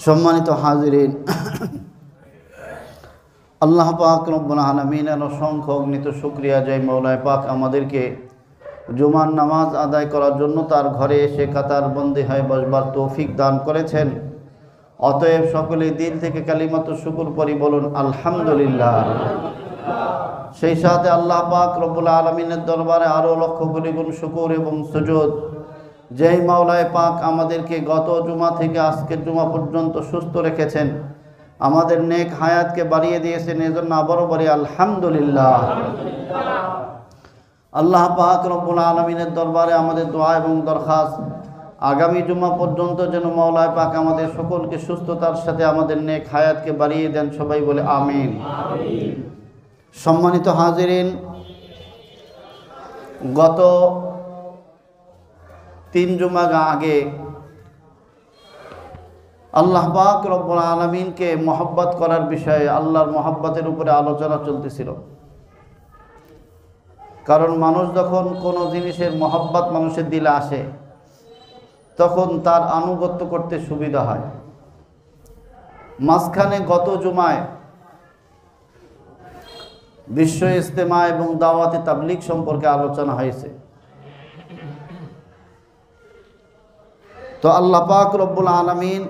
সম্মানিত হাজিরিন, আল্লাহ পাক রব্বুল আলামিনের অসংখ্য অগণিত শুকরিয়া যে মওলা পাক আমাদেরকে জুমার নামাজ আদায় করার জন্য তার ঘরে এসে কাতার বন্দী হয়ে বসবার তৌফিক দান করেছেন। অতএব সকলে দিল থেকে কালিমাতুশ শুকর পড়ি, বলুন আলহামদুলিল্লাহ। সেই সাথে আল্লাহ পাক রব্বুল আলামিনের দরবারে আরও লক্ষ কোটি গুণ শুকর এবং সুজুদ, যেই মাওলায় পাক আমাদেরকে গত জুমা থেকে আজকের জুমা পর্যন্ত সুস্থ রেখেছেন, আমাদের নেক হায়াতকে বাড়িয়ে দিয়েছেন, এজন্য আবারও বলি আলহামদুলিল্লাহ। আল্লাহ পাক রব্বুল আলামিনের দরবারে আমাদের দোয়া এবং দরখাস্ত, আগামী জুমা পর্যন্ত যেন মাওলায় পাক আমাদের সকলকে সুস্থতার সাথে আমাদের নেক হায়াতকে বাড়িয়ে দেন। সবাই বলে আমিন। সম্মানিত হাজিরিন, গত 3 জুমা আগে আল্লাহ পাক রব্বুল আলামিনকে মহব্বত করার বিষয়ে, আল্লাহর মহব্বতের উপরে আলোচনা চলতেছিল। কারণ মানুষ যখন কোনো জিনিসের মহব্বত মানুষের দিলে আসে, তখন তার আনুগত্য করতে সুবিধা হয়। মাঝখানে গত জুমায় বিশ্ব ইজতেমা এবং দাওয়াতে তাবলীগ সম্পর্কে আলোচনা হয়েছে। তো আল্লাহ পাক রব্বুল আলামিন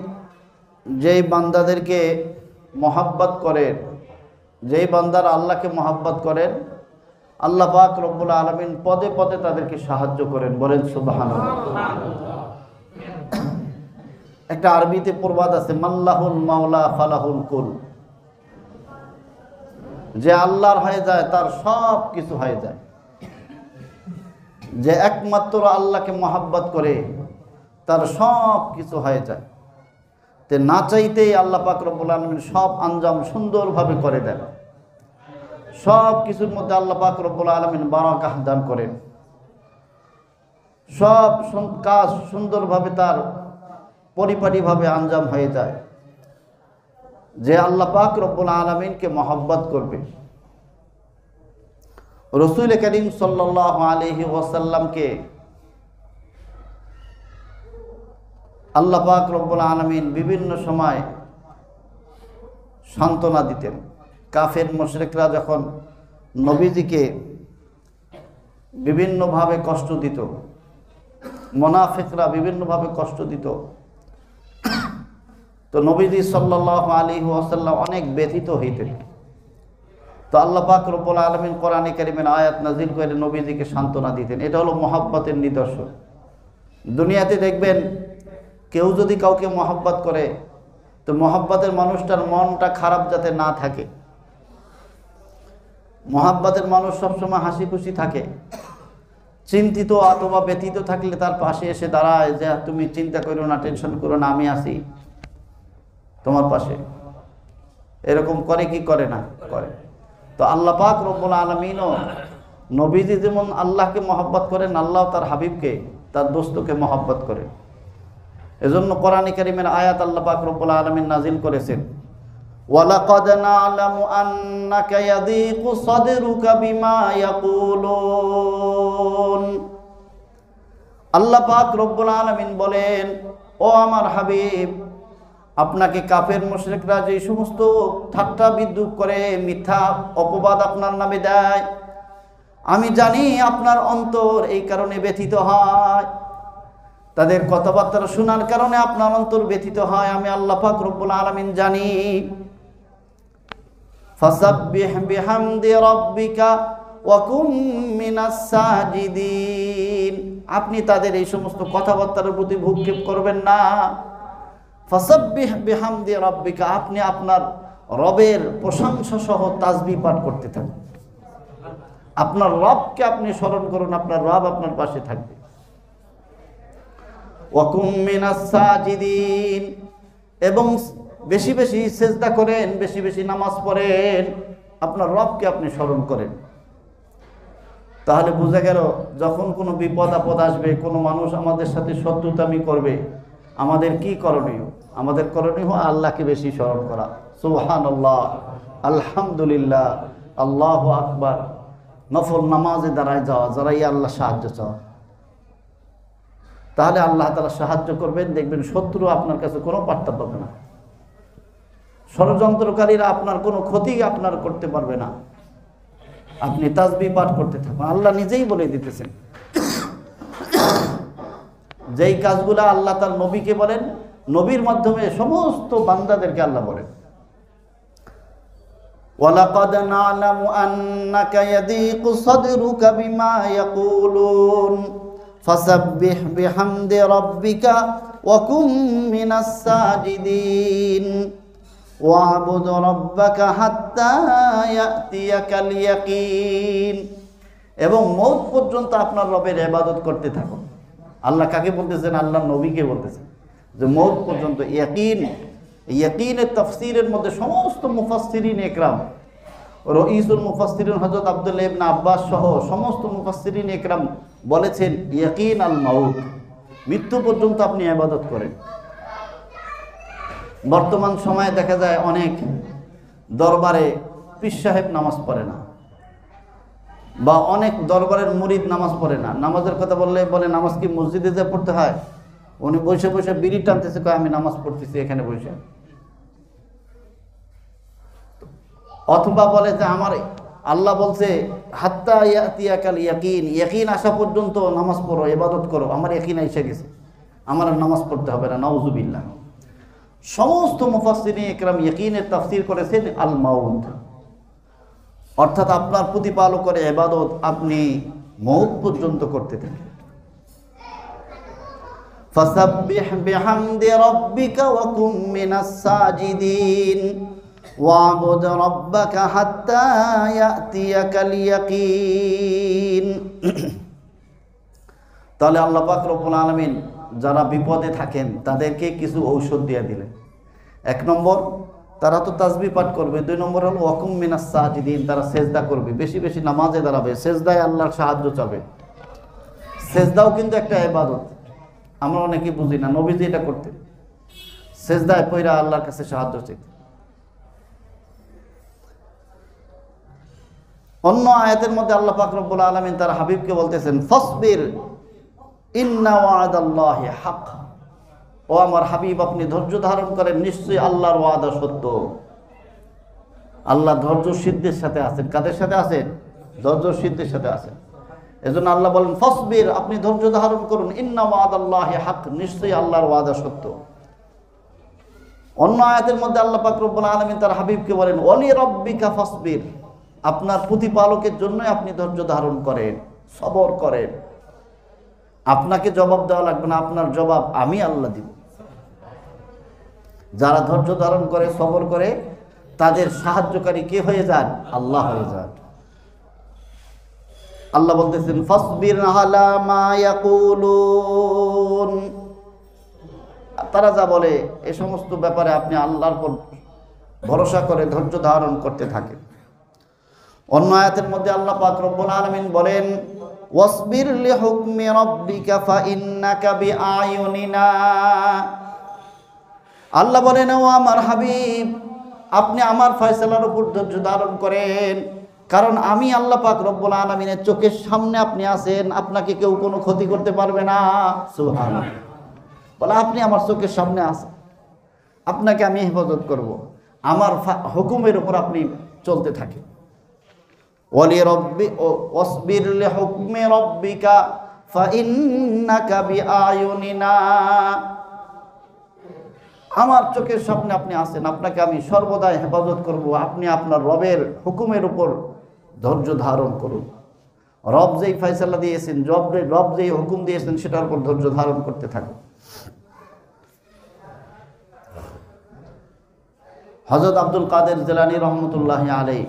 যেই বান্দাদেরকে মহব্বত করেন, যেই বান্দারা আল্লাহকে মহব্বত করেন, আল্লাহ পাক রব্বুল আলামিন পদে পদে তাদেরকে সাহায্য করেন। বলেন সুবহানাল্লাহ। একটা আরবিতে প্রবাদ আছে, মাল্লাহুল মাওলা ফালাহুল কুল। যে আল্লাহর হয়ে যায় তার সব কিছু হয়ে যায়। যে একমাত্র আল্লাহকে মহব্বত করে তার সব কিছু হয়ে যায়। তে না চাইতেই আল্লাহ পাক রব্বুল আলামিন সব আঞ্জাম সুন্দরভাবে করে দেন। সব কিছুর মধ্যে আল্লাহ পাক রব্বুল আলামিন বারাকাহ দান করেন। সব কাজ সুন্দরভাবে তার পরিপাটিভাবে আঞ্জাম হয়ে যায়। যে আল্লাহ পাক রব্বুল আলামিনকে মহব্বত করবে, রাসূল করিম সাল্লাল্লাহু আলাইহি ওয়াসাল্লামকে আল্লাহ পাক রব্বুল আলামিন বিভিন্ন সময় সান্ত্বনা দিতেন। কাফের মুশরিকরা যখন নবীজিকে বিভিন্নভাবে কষ্ট দিত, মুনাফিকরা বিভিন্নভাবে কষ্ট দিত, তো নবীজি সাল্লাল্লাহু আলাইহি ওয়াসাল্লাম অনেক ব্যথিত হইতেন। তো আল্লাহ পাক রব্বুল আলামিন কোরআনে কারীমের আয়াত নাযিল করে নবীজিকে সান্ত্বনা দিতেন। এটা হলো মহব্বতের নিদর্শন। দুনিয়াতে দেখবেন কেউ যদি কাউকে মহব্বত করে, তো মহব্বতের মানুষটার মনটা খারাপ যাতে না থাকে। মহব্বতের মানুষ সবসময় হাসি খুশি থাকে। চিন্তিত অথবা ব্যথিত থাকলে তার পাশে এসে দাঁড়ায়, যে তুমি চিন্তা করো না, টেনশন করো না, আমি আছি তোমার পাশে। এরকম করে কি করে না? করে। তো আল্লাহ পাক রব্বুল আলামিনও নবীজি যেমন আল্লাহকে মহব্বত করেন, আল্লাহ তার হাবিবকে, তার দোস্তকে মহব্বত করেন। এজন্য কোরআনে কারীমের আয়াত আল্লাহ পাক রব্বুল আলামিন নাজিল করেছেন, ওয়ালাকাদ না'লামু আন্নাকা ইয়াযীকু সাদরুকা বিমা ইয়াকুলুন। আল্লাহ পাক রব্বুল আলামিন বলেন, ও আমার হাবিব, আপনাকে কাফের মুশরিকরা যে সমস্ত ঠাট্টা বিদ্রূপ করে, মিথ্যা অপবাদ আপনার নামে দেয়, আমি জানি আপনার অন্তর এই কারণে ব্যথিত হয়। তাদের কথাবার্তা শোনার কারণে আপনার অন্তর ব্যথিত হয়, আমি আল্লাহ পাক রব্বুল আলামিন জানি। ফাসাব্বিহ বিহামদি রাব্বিকা ওয়া কুম মিনাস সাজিদিন। আপনি তাদের এই সমস্ত কথাবার্তার প্রতি ভ্রুক্ষেপ করবেন না। ফাসাব্বিহ বিহামদি রাব্বিকা, আপনি আপনার রবের প্রশংসা সহ তাসবিহ পাঠ করতে থাকুন। আপনার রবকে আপনি স্মরণ করুন, আপনার রব আপনার পাশে থাকবে। ওয়া কুম মিনাস সাজিদিন, এবং বেশি বেশি সিজদা করেন, বেশি বেশি নামাজ পড়েন, আপনার রবকে আপনি স্মরণ করেন। তাহলে বোঝা গেল, যখন কোনো বিপদ আপদ আসবে, কোনো মানুষ আমাদের সাথে শত্রুতামি করবে, আমাদের কি করণীয়? আমাদের করণীয় আল্লাহকে বেশি স্মরণ করা। সুবহানাল্লাহ, আলহামদুলিল্লাহ, আল্লাহু আকবার। নফল নামাজে দাঁড়ায় যাওয়া, দাঁড়াইয়া আল্লাহ সাহায্য চাওয়া। তাহলে আল্লাহ তাআলা সাহায্য করবেন। দেখবেন শত্রু আপনার কাছে কোনো পাত্তা পাবে না। ষড়যন্ত্রকারীরা আপনার কোনো ক্ষতি আপনার করতে পারবে না। আপনি তাসবিহ পাঠ করতে থাকুন। আল্লাহ নিজেই বলে দিতেছেন, যেই কাজগুলো আল্লাহ তার নবীকে বলেন, নবীর মাধ্যমে সমস্ত বান্দাদেরকে আল্লাহ বলেন, ওয়ালাকাদ না'লামু আন্নাকা ইয়াদীকু সাদরুকা বিমা ইয়াকুলুন ফাসাব্বিহ বিহামদি রাব্বিকা ওয়া কুম মিনাস সাজিদিন ওয়া'বুদ রাব্বাকা হাত্তা ইয়াতিয়াকাল ইয়াকিন। এবং মওত পর্যন্ত আপনার রবের ইবাদত করতে থাকুন। আল্লাহ কাকে বলতেছেন? আল্লাহ নবীকে বলতেছেন যে মওত পর্যন্ত। ইয়াকিনের তাফসীরের মধ্যে সমস্ত মুফাসসিরিন ইকরাম, রঈসুল মুফাসসিরিন হযরত আব্দুল্লাহ ইবনে আব্বাস সহ সমস্ত মুফাসসিরিন ইকরাম বলেছেন ইয়াকিন আল মাউত, মৃত্যু পর্যন্ত আপনি ইবাদত করেন। বর্তমান সময়ে দেখা যায় অনেক দরবারে পীর সাহেব নামাজ পড়ে না, বা অনেক দরবারের মুরিদ নামাজ পড়ে না। নামাজের কথা বললে বলে নামাজ কি মসজিদে যে পড়তে হয়? উনি বসে বসে বিড়ি টানতেছে, কয় আমি নামাজ পড়তেছি এখানে বসে। অথবা বলে যে আমার আল্লাহ বলছে হাত্তা ইয়াতিয়াকাল ইয়াকিন, ইয়াকিন আসা পর্যন্ত নামাজ পড়ো, ইবাদত করো, আমার ইয়াকিন এসে গেছে, আমার আর নামাজ পড়তে হবে না। নাউজুবিল্লাহ। সমস্ত মুফাসসিরিন ইকরাম ইয়াকিনের তাফসীর করেছেন আল মাউত, অর্থাৎ আপনার প্রতিপালকের ইবাদত আপনি মওত পর্যন্ত করতে থাকেন। ফাসাব্বিহ বিহামদি রাব্বিকা ওয়া কুম মিনাস সাজিদিন ওয়া'বুদ রাব্বাকা হাত্তা ইয়াতিয়াকাল ইয়াকিন। তাহলে আল্লাহ পাক রব্বুল আলামিন যারা বিপদে থাকেন তাদেরকে কিছু ঔষধ দিয়ে দিলেন। 1 নম্বর, তারা তো তাসবিহ পাঠ করবে। 2 নম্বর হলো ওয়া কুম মিনাস সাজিদিন, তারা সেজদা করবে, বেশি বেশি নামাজে দাঁড়াবে, সেজদায় আল্লাহর সাহায্য চাবে। সেজদাও কিন্তু একটা ইবাদত, আমরা অনেকে বুঝি না। নবীজি এটা করতেন, সেজদায় পড়া আল্লাহর কাছে সাহায্য চাইতেন। অন্য আয়াতের মধ্যে আল্লাহ পাক রব্বুল আলামিন তার হাবিবকে বলতেছেন ফাসবির ইন্না ওয়াদাল্লাহি হক, ও আমার হাবিব আপনি ধৈর্য ধারণ করেন, নিশ্চয়ই আল্লাহর ওয়াদা সত্য। আল্লাহ ধৈর্য সিদ্ধির সাথে আছেন। কাদের সাথে আছেন? ধৈর্য সিদ্ধির সাথে আছেন। এজন্য আল্লাহ বলেন ফাসবির, আপনি ধৈর্য ধারণ করুন, ইন্না ওয়াদাল্লাহি হক, নিশ্চয়ই আল্লাহর ওয়াদা সত্য। অন্য আয়াতের মধ্যে আল্লাহ পাক রব্বুল আলামিন তার হাবিবকে বলেন ওয়ালি রাব্বিকা ফাসবির, আপনার প্রতিপালকের জন্যই আপনি ধৈর্য ধারণ করেন, সবর করেন। আপনাকে জবাব দেওয়া লাগবে না, আপনার জবাব আমি আল্লাহ দিব। যারা ধৈর্য ধারণ করে, সবর করে, তাদের সাহায্যকারী কে হয়ে যান? আল্লাহ হয়ে যান। আল্লাহ বলতেছেন ফাসবির আলা মা ইয়াকুলুন, তারা যা বলে এই সমস্ত ব্যাপারে আপনি আল্লাহর উপর ভরসা করে ধৈর্য ধারণ করতে থাকেন। অন্য আয়াতের মধ্যে আল্লাহ পাক রব্বুল আলামিন বলেন ওয়াসবির লিহুকমি রাব্বিকা ফাইন্নাকা বিআয়ুনিনা, আল্লাহ বলেন ও আমার হাবিব আপনি আমার ফয়সালার উপর ধৈর্য ধারণ করেন, কারণ আমি আল্লাহ পাক রব্বুল আলামিনের চোখের সামনে আপনি আছেন, আপনাকে কেউ কোনো ক্ষতি করতে পারবে না। সুবহানাল্লাহ। বলে আপনি আমার চোখের সামনে আছেন, আপনাকে আমি হেফাজত করব, আমার হুকুমের উপর আপনি চলতে থাকেন। ওয়ালি রাব্বি ওয়াসবির লিহুকমি রাব্বিকা ফাইন্নাকা বিআয়ুনিনা, আমার চোখের সামনে আপনি আছেন, আপনাকে আমি সর্বদাই হেফাজত করব, আপনি আপনার রবের হুকুমের উপর ধৈর্য ধারণ করুন। রব যেই ফয়সালা দিয়েছেন, রব যেই হুকুম দিয়েছেন সেটার উপর ধৈর্য ধারণ করতে থাকুন। হযরত আব্দুল কাদের জিলানী রহমতুল্লাহি আলাইহি,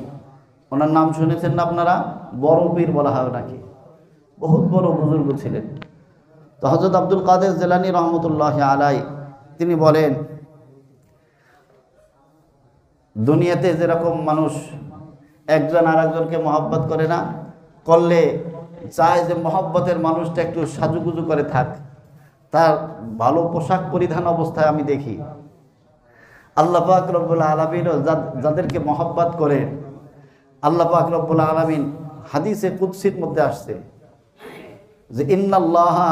ওনার নাম শুনেছেন না আপনারা? বড় পীর বলা হয় নাকি, বহুত বড় বুজুর্গ ছিলেন। তো হযরত আব্দুল কাদের জিলানী রহমতুল্লাহি আলাইহি তিনি বলেন দুনিয়াতে যেরকম মানুষ একজন আর একজনকে মহব্বত করে না, করলে চায় যে মহব্বতের মানুষটা একটু সাজুগুজু করে থাক, তার ভালো পোশাক পরিধান অবস্থায় আমি দেখি। আল্লাহ পাক রব্বুল আলামিন যাদেরকে মহব্বত করে, আল্লাহ পাক রব্বুল আলামিন হাদিসে কুদসির মধ্যে আসছে যে ইন্নাল্লাহা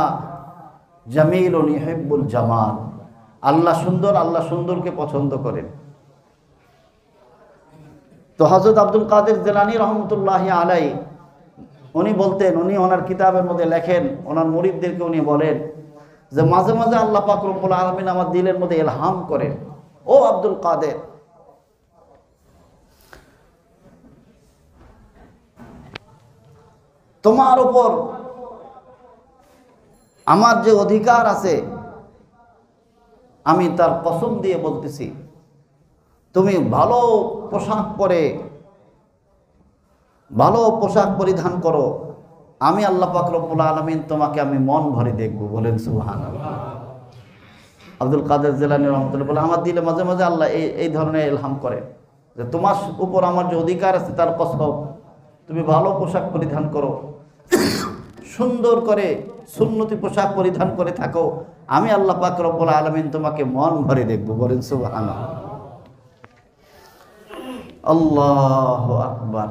জামিলুন ইউহিব্বুল জামাল, আল্লাহ সুন্দর, আল্লাহ সুন্দরকে পছন্দ করেন। তো হযরত আব্দুল কাদের জিলানী রহমতুল্লাহি আলাইহি উনি বলতেন, উনি ওনার কিতাবের মধ্যে লেখেন, ওনার মুরিদদেরকে উনি বলেন যে মাঝে মাঝে আল্লাহ পাক রব্বুল আলামিন আমার দিলের মধ্যে ইলহাম করেন, ও আব্দুল কাদের, তোমার উপর আমার যে অধিকার আছে আমি তার কসম দিয়ে বলতেছি, তুমি ভালো পোশাক পরে, ভালো পোশাক পরিধান করো, আমি আল্লাহ পাক রব্বুল আলামিন তোমাকে আমি মন ভরে দেখব। বলেন সুবহানাল্লাহ। আব্দুল কাদের জিলানী রহমতুল্লাহ বলে, আমার দিলে মাঝে মাঝে আল্লাহ এই ধরনের ইলহাম করে যে তোমার উপর আমার যে অধিকার আছে তার কসম, তুমি ভালো পোশাক পরিধান করো, সুন্দর করে সুন্নতি পোশাক পরিধান করে থাকো, আমি আল্লাহ পাক রব্বুল আলামিন তোমাকে মন ভরে দেখব। বলেন সুবহানাল্লাহ। আল্লাহু আকবার।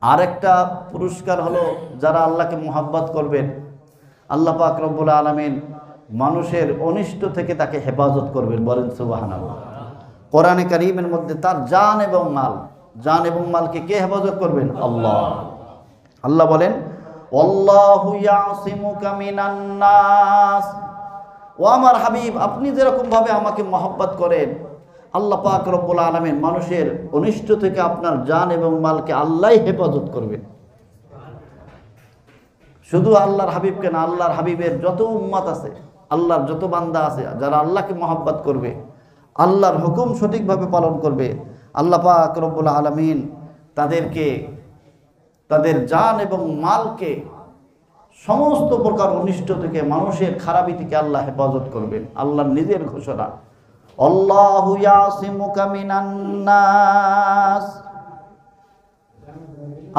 আরেকটা পুরস্কার হলো যারা আল্লাহকে মুহাব্বত করবেন, আল্লাহ পাক রব্বুল আলামিন মানুষের অনিষ্ট থেকে তাকে হেফাজত করবেন। বলেন সুবহানাল্লাহ। কোরআনে কারীমের মধ্যে তার জান এবং মালকে কে হেফাজত করবেন? আল্লাহ। আল্লাহ বলেন, আল্লাহু ইয়াসিমুকা মিনান নাস। ও আমার হাবিব, আপনি যেরকম ভাবে আমাকে মহব্বত করেন, আল্লাহ পাক রব্বুল আলামিন মানুষের অনিষ্ট থেকে আপনার জান এবং মালকে আল্লাহই হেফাজত করবেন। শুধু আল্লাহর হাবিবকে না, আল্লাহর হাবিবের যত উম্মত আছে, আল্লাহর যত বান্দা আছে, যারা আল্লাহকে মহব্বত করবে, আল্লাহর হুকুম সঠিকভাবে পালন করবে, আল্লাহ পাক রব্বুল আলামিন তাদেরকে, তাদের জান এবং মালকে সমস্ত প্রকার অনিষ্ট থেকে, মানুষের খারাপি থেকে আল্লাহ হেফাজত করবেন। আল্লাহর নিজের ঘোষণা, আল্লাহু ইয়াসিমুকা মিনান নাস।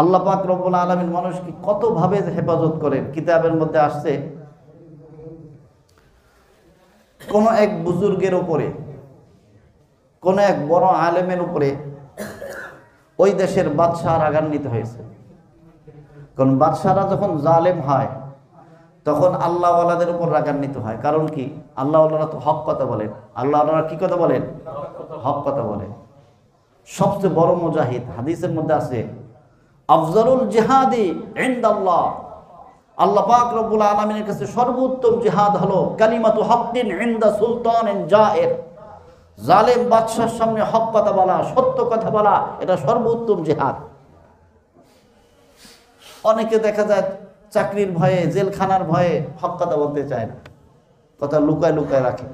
আল্লাহ পাক রব্বুল আলামিন মানুষকে কত ভাবে হেফাজত করেন। কিতাবের মধ্যে আসছে, কোন এক বুজুর্গের উপরে, কোন এক বড় আলেমের উপরে ওই দেশের বাদশাহ রাগান্বিত হয়েছে। কারণ বাদশাহরা যখন জালেম হয় তখন আল্লাহওয়ালাদের উপর রাগান্বিত হয়। কারণ কি? আল্লাহওয়ালারা তো হক কথা বলেন। আল্লাহওয়ালারা কি কথা বলেন? হক কথা বলেন। সবচেয়ে বড় মুজাহিদ, হাদিসের মধ্যে আছে, আফজালুল জিহাদি ইনদাল্লাহ, আল্লাহ পাক রব্বুল আলামিনের কাছে সর্বোত্তম জিহাদ হলো কালিমাতু হক্কিন ইনদা সুলতানিন জায়ের। জালেম বাদশার সামনে হক কথা বলা, সত্য কথা বলা, এটা সর্বোত্তম জিহাদ। অনেকে দেখা যায় চাকরির ভয়ে, জেলখানার ভয়ে হক কথা বলতে চায় না, কথা লুকায় লুকায় রাখে।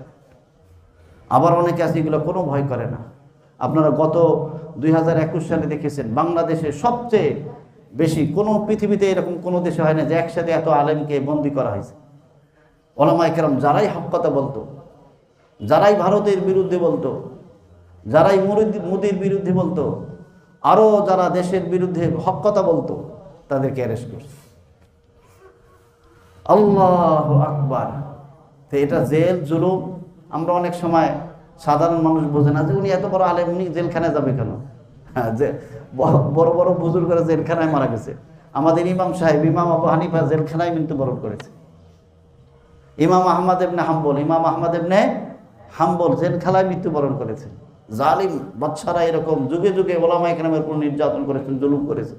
আবার অনেকে আছে এগুলো কোনো ভয় করে না। আপনারা গত 2021 সালে দেখেছেন বাংলাদেশে সবচেয়ে বেশি, কোনো পৃথিবীতে এরকম কোনো দেশে হয় না যে একসাথে এত আলেমকে বন্দী করা হয়েছে। ওলামায়ে কেরাম যারাই হক কথা বলতো, যারাই ভারতের বিরুদ্ধে বলতো, যারাই মোদির বিরুদ্ধে বলতো, আরও যারা দেশের বিরুদ্ধে হক কথা বলতো, তাদেরকে অ্যারেস্ট করছে। আল্লাহু আকবার। তো এটা জেল, জুলুম। আমরা অনেক সময় সাধারণ মানুষ বোঝে না যে উনি এত বড় আলেম, উনি জেলখানায় যাবে কেন? হ্যাঁ, যে বড় বড় বুজুর্গরা জেলখানায় মারা গেছে। আমাদের ইমাম সাহেব, ইমাম আবু হানিফা জেলখানায় মৃত্যুবরণ করেছে। ইমাম আহমদ ইবনে হাম্বল জেলখানায় মৃত্যুবরণ করেছে। জালিম বাদশারা এরকম যুগে যুগে ওলামায়ে কেরামের উপর নির্যাতন করেছেন, জুলুম করেছে।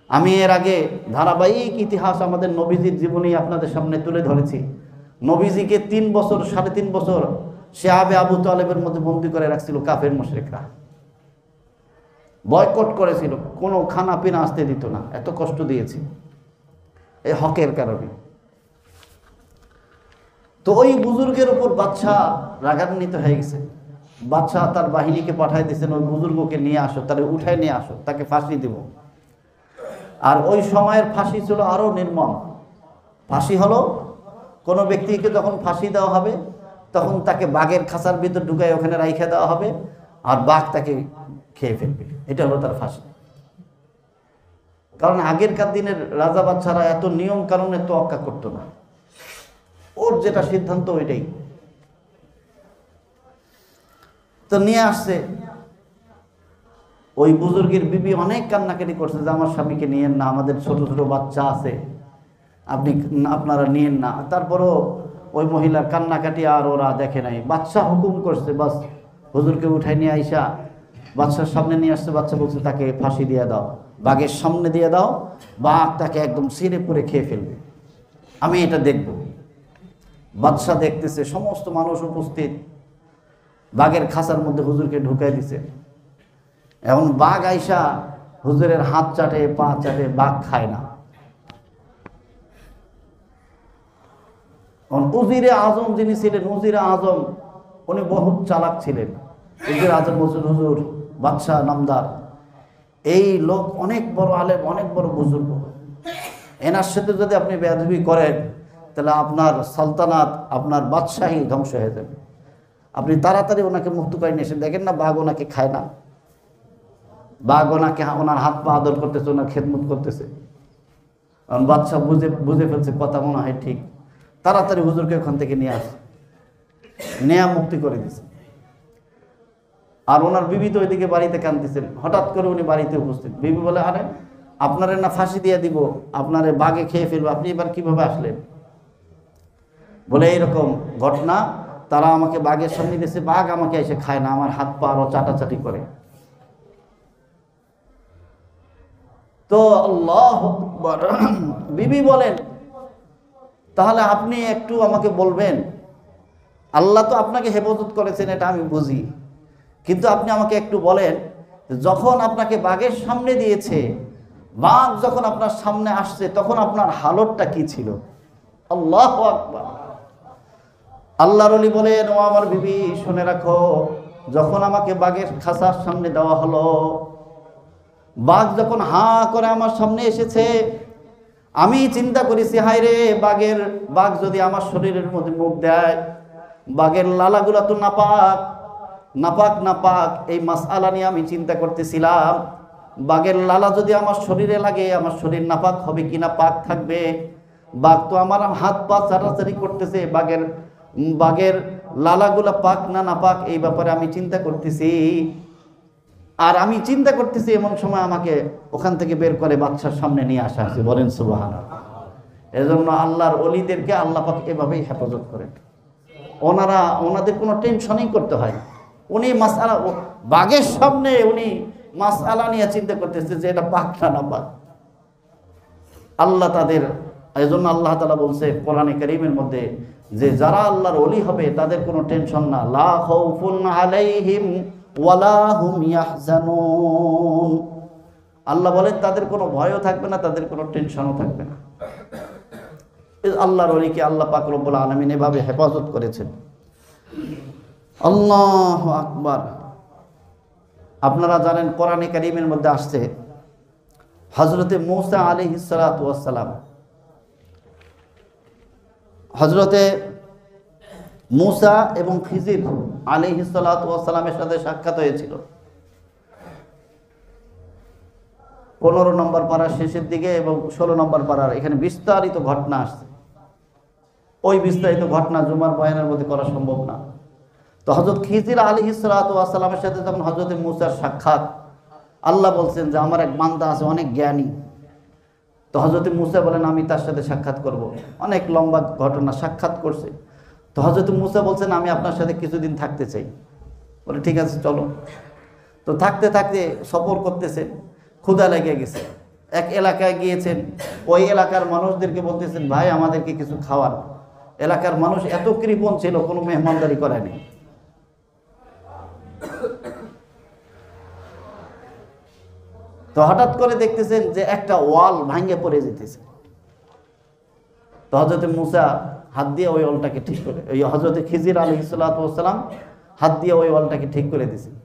আমি এর আগে ধারাবাহিক ইতিহাস আমাদের নবীজির জীবনী আপনাদের সামনে তুলে ধরেছি। নবীজিকে 3 বছর, 3.5 বছর শিহাবে আবু তালেবের মধ্যে বন্দী করে রাখছিল কাফের মুশরিকরা। বয়কট করেছিল, কোনো খানা পিনা আসতে দিত না, এত কষ্ট দিয়েছি এই হকের কারণে। তো ওই বুজুর্গের উপর বাদশাহ রাগান্বিত হয়ে গেছে। বাদশাহ তার বাহিনীকে পাঠাই দিয়েছেন, ওই বুজুর্গকে নিয়ে আসো, তাকে উঠায় নিয়ে আসো, তাকে ফাঁসি দেব। আর ওই সময়ের ফাঁসি ছিল আরো নির্মম। ফাঁসি হলো, কোনো ব্যক্তিকে যখন ফাঁসি দেওয়া হবে তখন তাকে বাঘের খাঁচার ভিতর ঢুকায় ওখানে রাইখে দেওয়া হবে, আর বাঘ তাকে খেয়ে ফেলবে। এটা হলো তার ফাঁসি। কারণ আগেরকার দিনের রাজা বাদশারা এত নিয়ম কানুনের তোয়াক্কা করতো না, ওর যেটা সিদ্ধান্ত ওইটাই। তো নিয়ে আসছে। ওই বুজুর্গের বিবি অনেক কান্নাকাটি করছে যে আমার স্বামীকে নিয়েন না, আমাদের ছোট ছোট বাচ্চা আছে, আপনারা নিয়েন না। তারপরও ওই মহিলার কান্নাকাটি আর ওরা দেখে নাই। বাদশা হুকুম করছে, বাস হুজুরকে উঠাই নিয়ে আইসা বাদশার সামনে নিয়ে আসছে। বাদশা বলছে তাকে ফাঁসি দিয়ে দাও, বাঘের সামনে দিয়ে দাও, বাঘ তাকে একদম ছিঁড়ে পুড়ে খেয়ে ফেলবে, আমি এটা দেখব। বাদশা দেখতেছে, সমস্ত মানুষ উপস্থিত, বাঘের খাঁচার মধ্যে হুজুরকে ঢুকাই দিছে। এখন বাঘ আইসা হুজুরের হাত চাটে, পা চাটে, বাঘ খায় না। উজিরে আজম যিনি ছিলেন, উজিরে আজম, উনি বহুত চালাক ছিলেন। উজিরে আজম বলছেন, হুজুর, বাদশাহ নামদার, এই লোক অনেক বড় আলেম, অনেক বড় বুজুর্গ, এনার সাথে যদি আপনি বেয়াদবি করেন তাহলে আপনার সালতানাত, আপনার বাদশাহী ধ্বংস হয়ে যাবে। আপনি তাড়াতাড়ি ওনাকে মুক্ত করে নিয়ে এসে দেখেন না, বাঘ ওনাকে খায় না, বাঘ ওনাকে ওনার হাত পা আদর করতেছে, ওনার খেদমত করতেছে। কারণ বাদশাহ বুঝে ফেলছে কথা মনে হয় ঠিক, তাড়াতাড়ি হুজুরকে ওখান থেকে নিয়ে আসে, নেয়া মুক্তি করে দিছে। আর ওনার বিবি তো ওইদিকে বাড়িতে কাঁদতেছেন। হঠাৎ করে উনি বাড়িতে উপস্থিত। বিবি বলে, আরে আপনারে না ফাঁসি দিয়ে দিব, আপনারে বাঘে খেয়ে ফেলবো, আপনি এবার কিভাবে আসলেন? বলে এইরকম ঘটনা, তারা আমাকে বাঘের সামনে দিয়েছে, বাঘ আমাকে এসে খায় না, আমার হাত পা আরো চাটাচাটি করে। তো আল্লাহু আকবার। বিবি বলেন, তাহলে আপনি একটু আমাকে বলবেন, আল্লাহ তো আপনাকে হেফাজত করেছেন, এটা আমি বুঝি, কিন্তু আপনি আমাকে একটু বলেন, যখন আপনাকে বাঘের সামনে দিয়েছে, বাঘ যখন আপনার সামনে আসছে, তখন আপনার হালতটা কি ছিল? আল্লাহু আকবার। আল্লাহর ওলি বলেন, ও আমার বিবি, শুনে রাখো, যখন আমাকে বাঘের খাঁচার সামনে দেওয়া হলো, বাঘ যখন হা করে আমার সামনে এসেছে, আমি চিন্তা করেছি, হায় রে, বাঘ যদি আমার শরীরের মধ্যে মুখ দেয়, বাঘের লালাগুলা তো নাপাক, এই মাসআলা নিয়ে আমি চিন্তা করতেছিলাম। বাঘের লালা যদি আমার শরীরে লাগে, আমার শরীর নাপাক হবে কিনা, পাক থাকবে? বাঘ তো আমার হাত পা চাটাচাটি করতেছে, বাঘের লালাগুলা পাক না নাপাক, এই ব্যাপারে আমি চিন্তা করতেছি। আর আমি চিন্তা করতেছি, এমন সময় আমাকে ওখান থেকে বের করে বাদশার সামনে নিয়ে আসা হয়েছে। বলেন সুবহানাল্লাহ। এজন্য আল্লাহর ওলিদেরকে আল্লাহ পাক এভাবেই হেফাজত করেন। ওনাদের কোনো টেনশনই করতে হয় না। উনি মাসআলা, বাঘের সামনে উনি মাসআলা নিয়ে চিন্তা করতেছে যে এটা পাক না নাপাক। আল্লাহ তাদের, এজন্য আল্লাহ তাআলা বলছে কোরআনে কারীমের মধ্যে যে যারা আল্লাহর ওলি হবে তাদের কোনো টেনশন না, লা খাউফুন আলাইহিম ওয়ালা হুম ইয়াহজানুন। আল্লাহ বলেন তাদের কোনো ভয়ও থাকবে না, তাদের কোনো টেনশনও থাকবে না। আল্লাহর ওলিকে আল্লাহ পাক রব্বুল আলামিন এভাবে হেফাজত করেছেন। আল্লাহু আকবার। আপনারা জানেন কোরআনে কারীমের মধ্যে আসছে হযরতে মূসা আলাইহিস সালাতু ওয়াস সালাম, হযরতে মূসা এবং খিজির আলাইহিস সালাতু ওয়াস সালামের সাথে সাক্ষাৎ হয়েছিল 15 নম্বর পারার শেষের দিকে এবং 16 নম্বর পারার এখানে বিস্তারিত ঘটনা আসছে। ওই বিস্তারিত ঘটনা জুমার বয়ানের মধ্যে করা সম্ভব না। তো হযরত খিজির আলাইহিস সালাতু ওয়াস সালামের সাথে যখন হযরতে মূসার সাক্ষাৎ, আল্লাহ বলছেন যে আমার এক বান্দা আছে অনেক জ্ঞানী। তো হযরতে মূসা বলেন আমি তার সাথে সাক্ষাৎ করব। অনেক লম্বা ঘটনা, সাক্ষাৎ করছে। তো হযরতে মূসা বলছেন আমি আপনার সাথে কিছুদিন থাকতে চাই। বলে ঠিক আছে চলো। তো থাকতে থাকতে সফর করতেছেন, ক্ষুধা লেগে গেছে। এক এলাকায় গিয়েছেন, ওই এলাকার মানুষদেরকে বলতেছেন ভাই আমাদেরকে কিছু খাওয়ান। এলাকার মানুষ এত কৃপণ ছিল, কোনো মেহমানদারি করেনি। তো হঠাৎ করে দেখতেছেন যে একটা ওয়াল ভাঙে পড়ে যেতেছে। তো হযরতে মূসা হাত দিয়ে ওই ওয়ালটাকে ঠিক করে, ওই হযরতে খিজির আলাইহিস সালাতু ওয়াস সালাম হাত দিয়ে ওই ওয়ালটাকে ঠিক করে দিয়েছেন।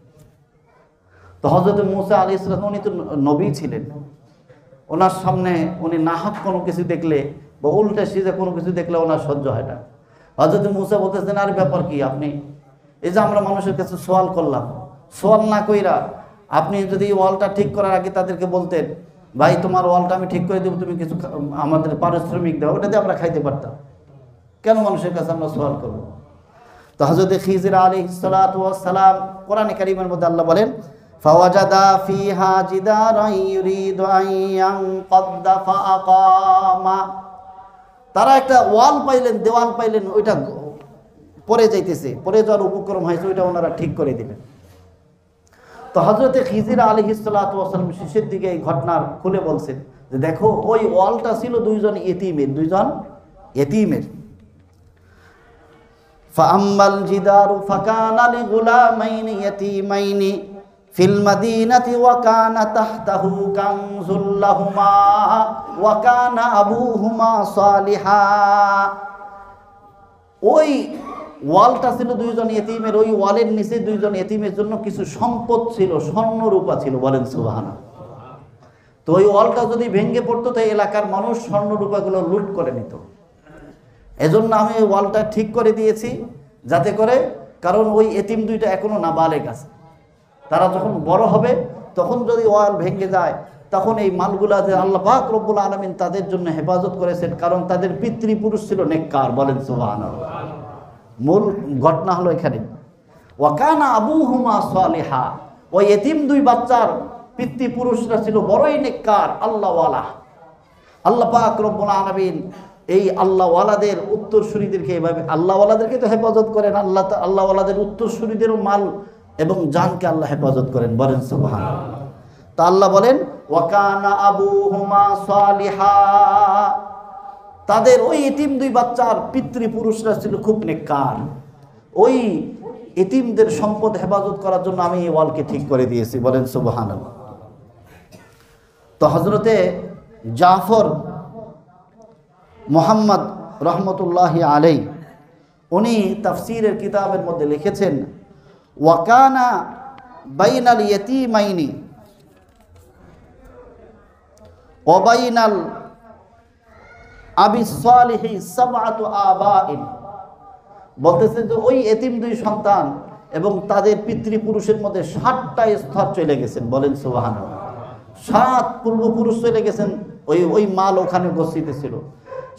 তো হযরতে মূসা আলাইহিস সালাম উনি তো নবী ছিলেন, ওনার সামনে উনি নাহক কোনো কিছু দেখলে বা উল্টা সিধা কোনো কিছু দেখলে ওনার সহ্য হয় না। হযরতে মূসা বলতেছেন আর ব্যাপার কি, আপনি এই যে আমরা মানুষের কাছে সওয়াল করলাম, সওয়াল না কইরা আপনি যদি ওয়ালটা ঠিক করার আগে তাদেরকে বলতেন ভাই তোমার ওয়ালটা আমি ঠিক করে দেবো, তুমি কিছু আমাদের পারিশ্রমিক দাও, ওটা দিয়ে আমরা খাইতে পারতাম, কেন মানুষের কাছে আমরা সওয়াল করব? তো হযরতে খিজির আলাইহিস সালাতু ওয়াস সালাম কোরআনে কারীমের মধ্যে আল্লাহ বলেন ফাওয়াজাদা ফিহা জিদারান ইউরিদু আন ইয়ানকাদ্দা ফাআকামা। তারা একটা ওয়াল পাইলেন, দেওয়াল পাইলেন, ওইটা পড়ে যাইতেছে, পড়ে যাওয়ার উপক্রম হয়েছে, ওইটা ওনারা ঠিক করে দিলেন। তো হযরতে খিজির আলাইহিস সালাতু ওয়াস সালাম শেষের দিকে এই ঘটনার খুলে বলছেন যে দেখো ওই ওয়ালটা ছিল দুইজন ইতিমের। ফাআম্মাল জিদারু ফাকানা লিগুলামাইনি ইয়াতীমাইনি ফিল মাদিনাতি ওয়া কানা তাহতাহু কানজুল লাহুমা ওয়া কানা আবুহুমা সালিহা। ওই ওয়ালটা ছিল দুইজন ইতিমের, ওই ওয়ালের নিচে দুইজন ইতিমের জন্য কিছু সম্পদ ছিল, স্বর্ণ রূপা ছিল, বলেন সুবহানাল্লাহ। তো ওই ওয়ালটা যদি ভেঙে পড়তো তো এলাকার মানুষ স্বর্ণ রূপাগুলো লুট করে নিত। এজন্য আমি ওই ওয়ালটা ঠিক করে দিয়েছি যাতে করে, কারণ ওই এতিম দুইটা এখনো নাবালেগ আছে, তারা যখন বড় হবে তখন যদি ওয়াল ভেঙে যায় তখন এই মালগুলা যে আল্লাহ পাক রব্বুল আলামিন তাদের জন্য হেফাজত করেছেন, কারণ তাদের পিতৃপুরুষ ছিল নেককার, বলেন সুবহানাল্লাহ। মূল ঘটনা হলো এখানে ওয়া কানা আবুহুমা সালিহা, ওই এতিম দুই বাচ্চার পিতৃপুরুষরা ছিল বড়ই নেককার, আল্লাহওয়ালা। আল্লাহ পাক রব্বুল আলামিন এই আল্লাহওয়ালাদের উত্তরসূরিদেরকে এভাবে, আল্লাহওয়ালাদেরকে তো হেফাজত করেন, আল্লাহওয়ালাদের উত্তরসূরিদেরও মাল এবং জানকে আল্লাহ হেফাজত করেন, বলেন সুবহানাল্লাহ। তা আল্লাহ বলেন ওয়া কানা আবুহুমা সালিহা, তাদের ওই এতিম দুই বাচ্চার পিতৃপুরুষরা ছিল খুব নেককার। ওই এতিমদের সম্পদ হেফাজত করার জন্য আমি এই ওয়ালকে ঠিক করে দিয়েছি, বলেন সুবহানাল্লাহ। তো হযরতে জাফর মুহাম্মদ রহমতুল্লাহি আলাইহি উনি তাফসীরের কিতাবের মধ্যে লিখেছেন ওয়া কানা বাইনাল ইয়াতীমাইনি ওয়া বাইনাল আবি সালিহি সাবআতু আবাইন, বলতেছেন যে ওই এতিম দুই সন্তান এবং তাদের পিতৃপুরুষের মধ্যে 7টা স্তর চলে গেছেন, বলেন সুবহানাল্লাহ। 7 পূর্বপুরুষ চলে গেছেন, ওই মাল ওখানে গচ্ছিত ছিল।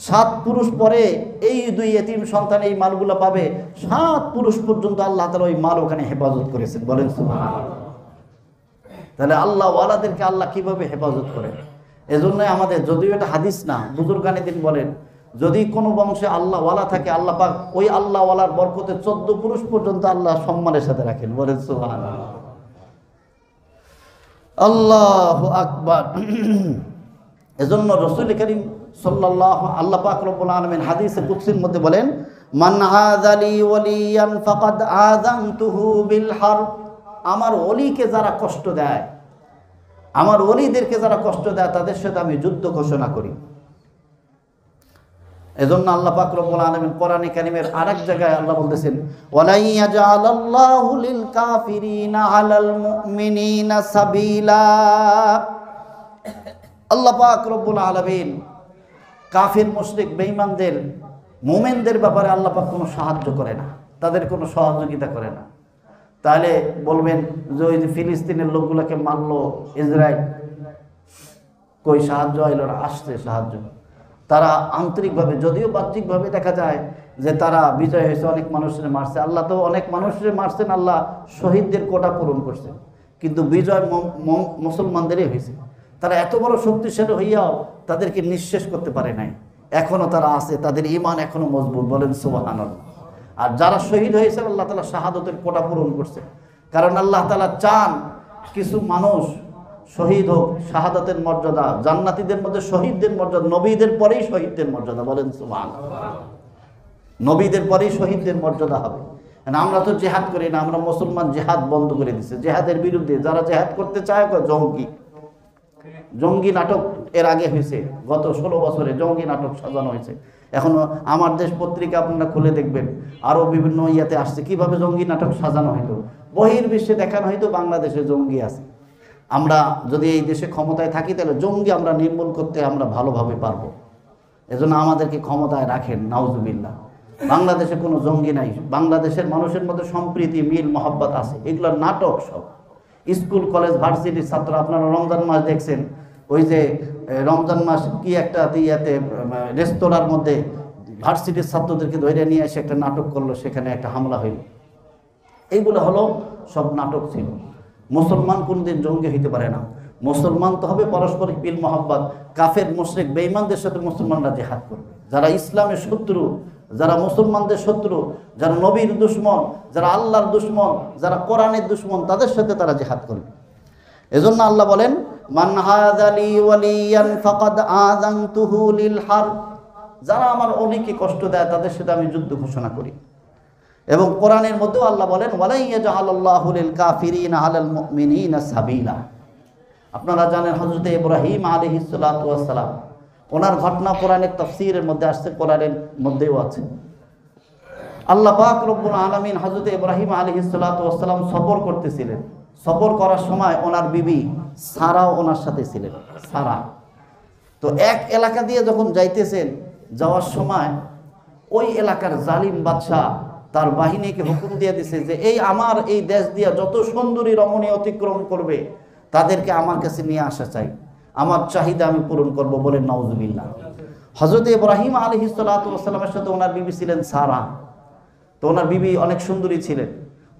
7 পুরুষ পরে এই দুই এতিম সন্তান এই মালগুলো পাবে, 7 পুরুষ পর্যন্ত আল্লাহ তাআলা ওই মাল ওখানে হেফাজত করেছেন, বলেন সুবহানাল্লাহ। তাহলে আল্লাহ ওয়ালাদেরকে আল্লাহ কিভাবে হেফাজত করেন। এজন্যই আমাদের, যদিও এটা হাদিস না, বুজুর্গানে দিন বলেন যদি কোনো বংশে আল্লাহ ওয়ালা থাকে আল্লাহ পাক ওই আল্লাহ ওয়ালার বরকতে 14 পুরুষ পর্যন্ত আল্লাহ সম্মানের সাথে রাখেন, বলেন সুবহানাল্লাহ। আল্লাহু আকবার। এজন্য রাসূল করিম সাল্লাল্লাহু আল্লাহ পাক রব্বুল আলামিন হাদিসে কুদসির মধ্যে বলেন মান আযালি ওয়ালিয়ান ফাকাদ আযানতুহু বিল হারব, আমার ওলিকে যারা কষ্ট দেয়, আমার ওলিদেরকে যারা কষ্ট দেয় তাদের সাথে আমি যুদ্ধ ঘোষণা করি। এজন্য আল্লাহ পাক রব্বুল আলামিন কোরআনে কারীমের আরেক জায়গায় আল্লাহ বলতেছেন ওয়ালা ইয়াজআলাল্লাহু লিল কাফিরিনা আলাল মুমিনিনা সাবিলা। আল্লাহ পাক রব্বুল আলামিন কাফির মুশরিক বেঈমানদের মুমিনদের ব্যাপারে আল্লাহ পাক কোনো সাহায্য করে না, তাদের কোনো সহযোগিতা করে না। তাহলে বলবেন যে ওই যে ফিলিস্তিনের লোকগুলোকে মারলো ইসরায়েল, কই সাহায্য আইলো না? আসছে সাহায্য। তারা আন্তরিকভাবে, যদিও বাহ্যিকভাবে দেখা যায় যে তারা বিজয় হয়েছে, অনেক মানুষের মারছে, আল্লাহ তো অনেক মানুষের মারছেন, আল্লাহ শহীদদের কোটা পূরণ করছেন, কিন্তু বিজয় মুসলমানদেরই হয়েছে। তারা এত বড় শক্তিশালী হইয়াও তাদেরকে নিঃশেষ করতে পারে নাই, এখনো তারা আছে, তাদের ঈমান এখনো মজবুত, বলেন সুবহানাল্লাহ। আর যারা শহীদ হয়েছে আল্লাহ তাআলা শাহাদতের কোটা পূরণ করছে, কারণ আল্লাহ তাআলা চান কিছু মানুষ শহীদ হোক, শাহাদাতের মর্যাদা, জান্নাতীদের মধ্যে শহীদদের মর্যাদা, নবীদের পরেই শহীদদের মর্যাদা, বলেন সুবহানাল্লাহ। নবীদের পরেই শহীদদের মর্যাদা হবে। আমরা তো জেহাদ করি না, আমরা মুসলমান জেহাদ বন্ধ করে দিচ্ছে, জেহাদের বিরুদ্ধে যারা জেহাদ করতে চায় জঙ্গি নাটক এর আগে হয়েছে, গত 16 বছরে জঙ্গি নাটক সাজানো হয়েছে। এখনো আমার দেশ পত্রিকা আপনারা খুলে দেখবেন, আরো বিভিন্ন ইয়াতে আসছে কিভাবে জঙ্গি নাটক সাজানো হইতো, বহির্বিশ্বে দেখানো হয়তো বাংলাদেশে জঙ্গি আছে। আমরা যদি এই দেশে ক্ষমতায় থাকি তাহলে জঙ্গি আমরা নির্মূল করতে আমরা ভালোভাবে পারবো। এজন্য আমাদেরকে ক্ষমতায় রাখেন, নাউজুবিল্লাহ। বাংলাদেশে কোনো জঙ্গি নাই, বাংলাদেশের মানুষের মধ্যে সম্প্রীতি, মিল, মহব্বত আছে। এগুলো নাটক সব। স্কুল কলেজ ভার্সিটির ছাত্র, আপনারা রমজান মাস দেখছেন, ওই যে রমজান মাস কি একটা ইয়াতে রেস্তোরাঁর মধ্যে ভার্সিটির ছাত্রদেরকে ধরে নিয়ে এসে একটা নাটক করলো, সেখানে একটা হামলা হইল। এইগুলো হলো সব নাটক ছিল। মুসলমান কোনদিন জঙ্গি হইতে পারে না। মুসলমান তো হবে পারস্পরিক মিল মহব্বত। কাফের মুশরিক বেঈমানদের সাথে মুসলমানরা জিহাদ করবে, যারা ইসলামের শত্রু, যারা মুসলমানদের শত্রু, যারা নবীর দুশমন, যারা আল্লাহর দুশমন, যারা কোরআনের দুশমন, তাদের সাথে তারা জিহাদ করবে। এজন্য আল্লাহ বলেন, মান হাযালি ওয়ালিয়ান ফাকাদ আযানতুহু লিল হারব, যারা আমার অলিকে কষ্ট দেয় তাদের সাথে আমি যুদ্ধ ঘোষণা করি। এবং কোরআনের মধ্যেও আল্লাহ বলেন, ওয়ালা ইয়াজআলুল্লাহু লিল কাফিরিনা আলাল মুমিনিনা সাবিলা। আপনারা জানেন হযরত ইব্রাহিম আলাইহিস সালাতু ওয়াস সালাম, ওনার ঘটনা কোরআনের তাফসীরের মধ্যে আসছে, কোরআনের মধ্যেও আছে। আল্লাহ পাক রব্বুল আলামিন হযরত ইব্রাহিম আলাইহিস সালাতু ওয়াস সালাম সফর করতেছিলেন। সফর করার সময় ওনার বিবি সারাও ওনার সাথে ছিলেন, সারা। তো এক এলাকা দিয়ে যখন যাইতেছেন, যাওয়ার সময় ওই এলাকার জালিম বাদশাহ তার বাহিনীকে হুকুম দিয়ে দিছে যে আমার এই দেশ দিয়া যত সুন্দরী রমণী অতিক্রম করবে তাদেরকে আমার কাছে নিয়ে আসা চাই, আমার চাহিদা আমি পূরণ করব, বলেন নাউজুবিল্লাহ। হযরত ইব্রাহিম আলাইহিস সালাতু ওয়াস সালামের সাথে ওনার বিবি ছিলেন সারা। তো ওনার বিবি অনেক সুন্দরী ছিলেন।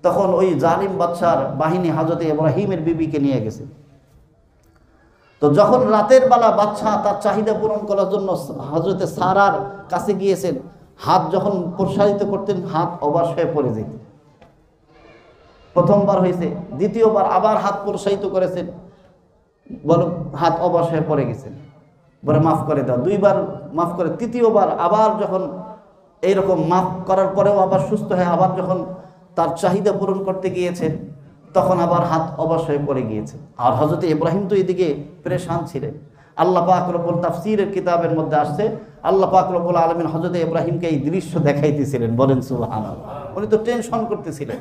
তখন ওই জালিম বাদশার বাহিনী হযরত ইব্রাহিমের বিবিকে নিয়ে গেছে। তো যখন রাতের বেলা বাদশাহ তার চাহিদা পূরণ করার জন্য হযরত সারার কাছে গিয়েছেন, হাত যখন প্রসারিত করতেন হাত অবশ হয়ে পড়ে যেত। প্রথমবার হয়েছে, দ্বিতীয়বার আবার হাত প্রসারিত করেছেন, বলো হাত অবশ হয়ে পড়ে গেছেন, বলে মাফ করে দাও। দুইবার মাফ করে, তৃতীয়বার আবার যখন এইরকম মাফ করার পরেও আবার সুস্থ হয়ে আবার যখন তার চাহিদা পূরণ করতে গিয়েছেন, তখন আবার হাত অবশ হয়ে পড়ে গিয়েছে। আর হযরত ইব্রাহিম তো এদিকে পেরেশান ছিলেন। আল্লাহ পাক রব্বুল তাফসীরের কিতাবের মধ্যে আসছে, আল্লাহ পাক রব্বুল আলামিন হযরত ইব্রাহিমকে এই দৃশ্য দেখাইতেছিলেন, বলেন সুবহানাল্লাহ। উনি তো টেনশন করতেছিলেন।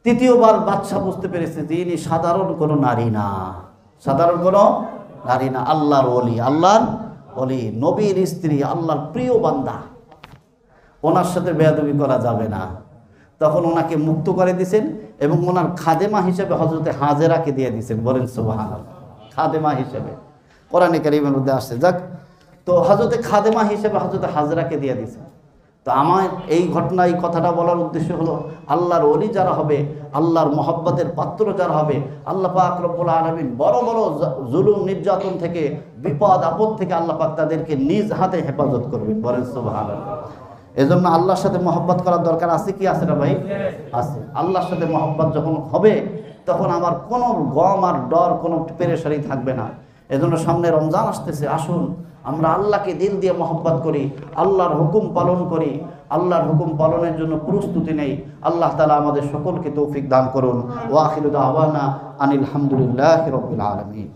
তৃতীয়বার বাদশা বুঝতে পেরেছে যে ইনি সাধারণ কোনো নারী না, সাধারণ কোনো নারী না, আল্লাহর ওলি, আল্লাহর ওলি, নবীর স্ত্রী, আল্লাহর প্রিয় বান্দা, ওনার সাথে বেয়াদবি করা যাবে না। তখন ওনাকে মুক্ত করে দিয়েছেন এবং ওনার খাদেমা হিসেবে হযরতে হাজেরাকে দিয়ে দিয়েছেন, বলেন সুবহানাল্লাহ। খাদেমা হিসেবে কোরআনে কারীমের মধ্যে আসছে। যাক, তো হযরতে খাদেমা হিসেবে হযরতে হাজেরাকে দিয়ে দিয়েছেন। তো আমার এই ঘটনা, এই কথাটা বলার উদ্দেশ্য হলো, আল্লাহর ওলি যারা হবে, আল্লাহর মহব্বতের পাত্র যারা হবে, আল্লাহ পাক রব্বুল আলামিন বড় বড় জুলুম নির্যাতন থেকে, বিপদ আপদ থেকে আল্লাহ পাক তাদেরকে নিজ হাতে হেফাজত করবেন, বলেন সুবহানাল্লাহ। এজন্য আল্লাহর সাথে মহব্বত করার দরকার আছে কি আছে না ভাই? আছে। আল্লাহর সাথে মহব্বত যখন হবে তখন আমার কোনো গম আর ডর, কোনো পেরেশানি থাকবে না। এজন্য সামনে রমজান আসতেছে, আসুন আমরা আল্লাহকে দিল দিয়ে মহব্বত করি, আল্লাহর হুকুম পালন করি, আল্লাহর হুকুম পালনের জন্য প্রস্তুতি নেই। আল্লাহ তাআলা আমাদের সকলকে তৌফিক দান করুন। ওয়া আখিরু দাওয়ানা আনিল হামদুলিল্লাহি রাব্বিল আলামিন।